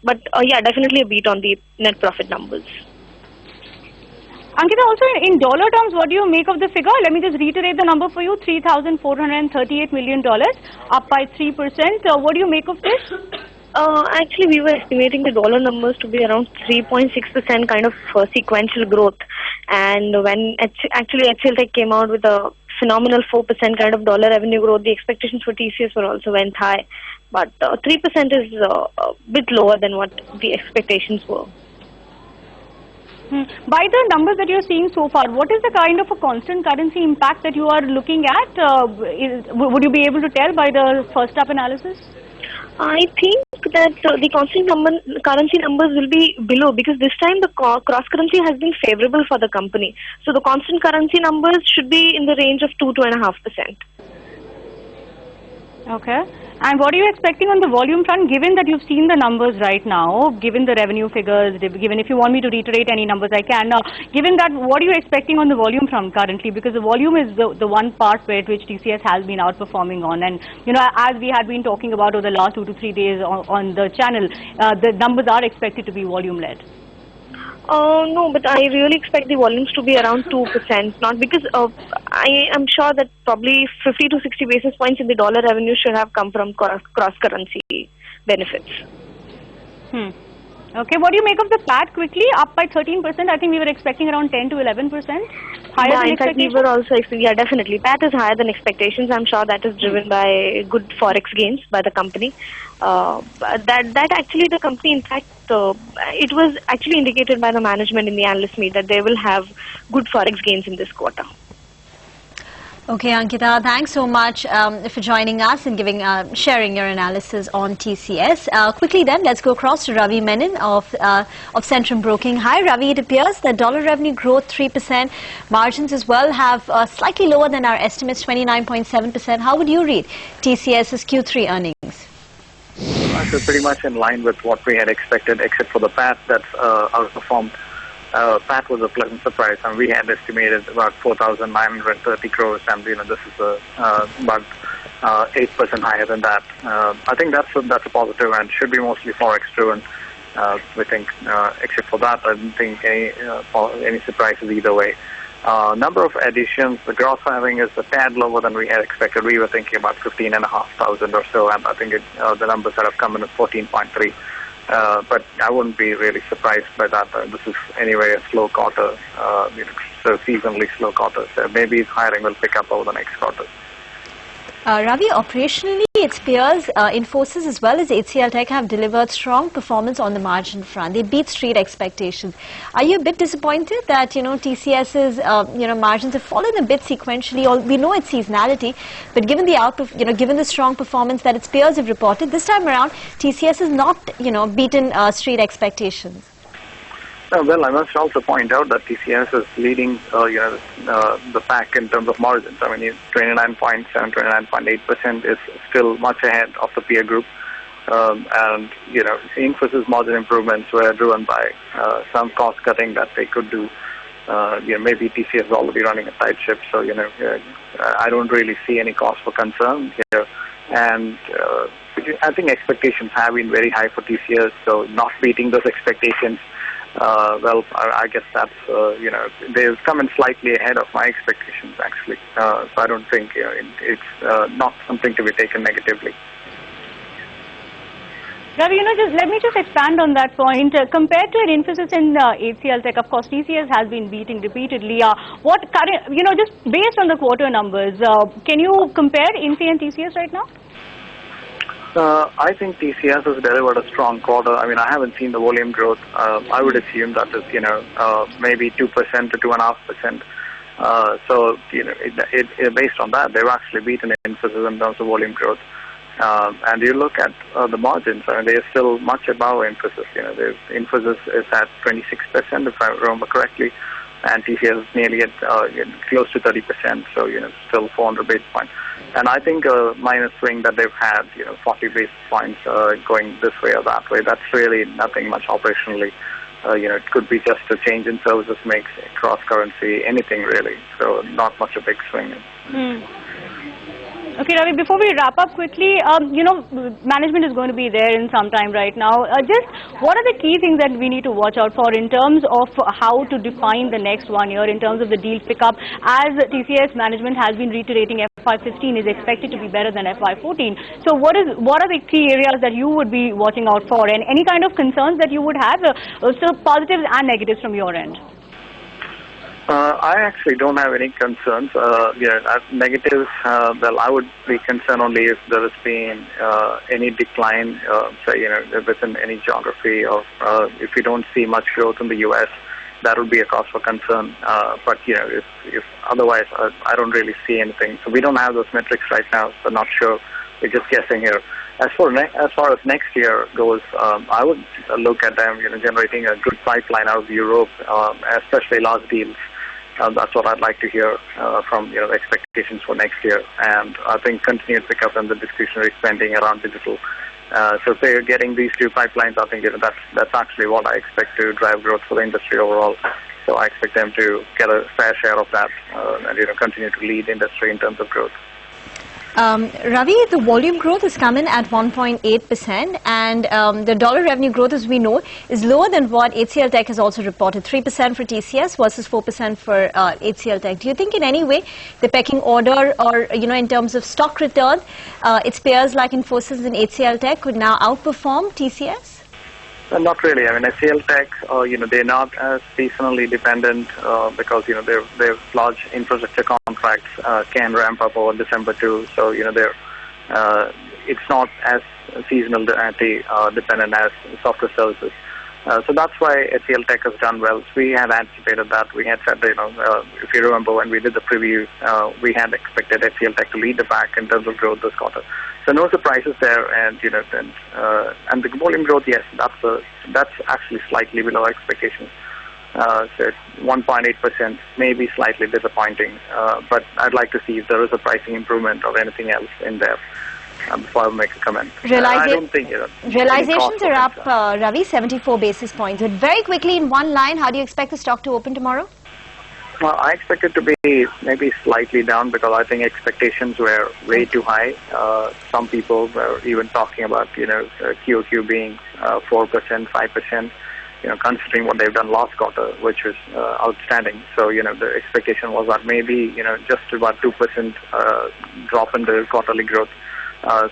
But yeah, definitely a beat on the net profit numbers. Ankita, also in dollar terms, what do you make of the figure? Let me just reiterate the number for you, $3,438 million, up by 3%. What do you make of this? Actually, we were estimating the dollar numbers to be around 3.6% kind of sequential growth. And when actually HCL came out with a phenomenal 4% kind of dollar revenue growth, the expectations for TCS were also went high. But 3% is a bit lower than what the expectations were. By the numbers that you're seeing so far, what is the kind of a constant currency impact that you are looking at? Would you be able to tell by the first up analysis? I think that the constant currency numbers will be below, because this time the cross currency has been favorable for the company. So the constant currency numbers should be in the range of 2.5%. Okay. And what are you expecting on the volume front, given that you've seen the numbers right now, given the revenue figures, given if you want me to reiterate any numbers I can, given that, what are you expecting on the volume front currently? Because the volume is the one part which TCS has been outperforming on. And, you know, as we had been talking about over the last 2 to 3 days on the channel, the numbers are expected to be volume-led. No, but I really expect the volumes to be around 2%, not because I am sure that probably 50 to 60 basis points in the dollar revenue should have come from cross-currency benefits. Okay, what do you make of the PAT quickly? Up by 13%. I think we were expecting around 10 to 11%. Higher than in fact, we were also expecting, yeah, definitely. PAT is higher than expectations. I'm sure that is driven by good forex gains by the company. That actually the company, in fact, it was actually indicated by the management in the analyst meet that they will have good forex gains in this quarter. Okay, Ankita, thanks so much for joining us and sharing your analysis on TCS. Quickly then, let's go across to Ravi Menon of Centrum Broking. Hi, Ravi. It appears that dollar revenue growth 3%, margins as well have slightly lower than our estimates, 29.7%. How would you read TCS's Q3 earnings? So pretty much in line with what we had expected, except for the PAT that's outperformed. PAT was a pleasant surprise, and we had estimated about 4,930 crores, and this is about 8% higher than that. I think that's a positive and should be mostly forex driven. We think, except for that, I don't think any surprises either way. Number of additions, the gross hiring is a tad lower than we had expected. We were thinking about 15,500 or so, and I think the numbers that have come in at 14.3. But I wouldn't be really surprised by that. This is anyway a slow quarter, so seasonally slow quarter. So maybe hiring will pick up over the next quarter. Ravi, operationally, its peers, Infosys as well as HCL Tech have delivered strong performance on the margin front. They beat street expectations. Are you a bit disappointed that, TCS's, margins have fallen a bit sequentially? We know it's seasonality, but given the given the strong performance that its peers have reported, this time around, TCS has not, beaten street expectations. Well, I must also point out that TCS is leading, the pack in terms of margins. I mean, 29.7, 29.8% is still much ahead of the peer group. And, Infosys margin improvements were driven by some cost cutting that they could do. Maybe TCS is already running a tight ship, so, I don't really see any cause for concern here. And I think expectations have been very high for TCS, so not beating those expectations. Well, I guess that's, they've come in slightly ahead of my expectations, actually. So I don't think it's not something to be taken negatively. Ravi, let me just expand on that point. Compared to an Infosys and HCL Tech, of course, TCS has been beating repeatedly. Just based on the quarter numbers, can you compare Infy and TCS right now? I think TCS has delivered a strong quarter. I mean, I haven't seen the volume growth. I would assume that is, maybe 2% to 2.5%. So, based on that, they've actually beaten Infosys in terms of volume growth. And you look at the margins, I mean, they're still much above Infosys. Infosys is at 26%, if I remember correctly, and TCS is nearly at close to 30%. So, still 400 basis points. And I think a minor swing that they've had, 40 basis points going this way or that way, that's really nothing much operationally. It could be just a change in services mix, cross-currency, anything really. So not much a big swing. Okay, Ravi, before we wrap up quickly, management is going to be there in some time right now. Just what are the key things that we need to watch out for in terms of how to define the next 1 year in terms of the deal pickup, as TCS management has been reiterating FY15 is expected to be better than FY14. So what are the key areas that you would be watching out for, and any kind of concerns that you would have, so positives and negatives from your end? I actually don't have any concerns. Negatives, well, I would be concerned only if there has been any decline, say, within any geography, or if we don't see much growth in the U.S., that would be a cause for concern. But, if otherwise, I don't really see anything. So we don't have those metrics right now, so not sure. We're just guessing here. As far as next year goes, I would look at them, generating a good pipeline out of Europe, especially large deals. That's what I'd like to hear from expectations for next year, and I think continued pickup in the discretionary spending around digital. So if they're getting these two pipelines, I think that's actually what I expect to drive growth for the industry overall. So I expect them to get a fair share of that and continue to lead the industry in terms of growth. Ravi, the volume growth is coming at 1.8%, and the dollar revenue growth, as we know, is lower than what HCL Tech has also reported, 3% for TCS versus 4% for HCL Tech. Do you think in any way the pecking order, or in terms of stock return, its peers like Infosys and HCL Tech could now outperform TCS? Not really. I mean, HCL Tech, they're not as seasonally dependent because, their large infrastructure contracts can ramp up over December too. So, it's not as seasonal dependent as software services. So that's why HCL Tech has done well. So we had anticipated that. We had said, if you remember when we did the preview, we had expected HCL Tech to lead the pack in terms of growth this quarter. So no surprises there, and and the volume growth, yes, that's actually slightly below expectations. So 1.8%, maybe slightly disappointing, but I'd like to see if there is a pricing improvement or anything else in there before I make a comment. I don't think realizations are up, Ravi, 74 basis points. But very quickly, in one line, how do you expect the stock to open tomorrow? Well, I expect it to be maybe slightly down because I think expectations were way too high. Some people were even talking about, QOQ being 4%, 5%, considering what they've done last quarter, which was outstanding. So, the expectation was that maybe, just about 2% drop in the quarterly growth.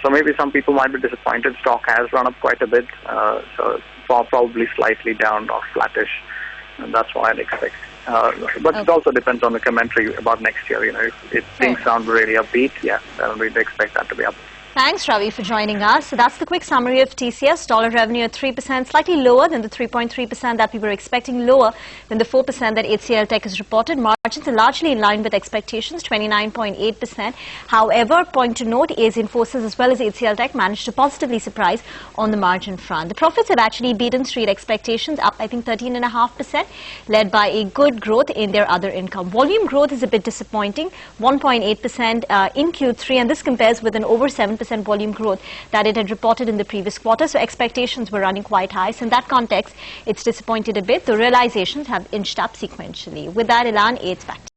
So maybe some people might be disappointed. Stock has run up quite a bit, so probably slightly down or flattish. And that's what I'd expect. But it also depends on the commentary about next year. If things sound really upbeat, then we'd expect that to be up. Thanks, Ravi, for joining us. So that's the quick summary of TCS. Dollar revenue at 3%, slightly lower than the 3.3% that we were expecting, lower than the 4% that HCL Tech has reported. Margins are largely in line with expectations, 29.8%. However, point to note is Infosys as well as HCL Tech managed to positively surprise on the margin front. The profits have actually beaten street expectations, up I think 13.5%, led by a good growth in their other income. Volume growth is a bit disappointing, 1.8% in Q3, and this compares with an over 7% volume growth that it had reported in the previous quarter. So expectations were running quite high. So in that context, it's disappointed a bit. The realizations have inched up sequentially. With that, Ilan, it's back to you.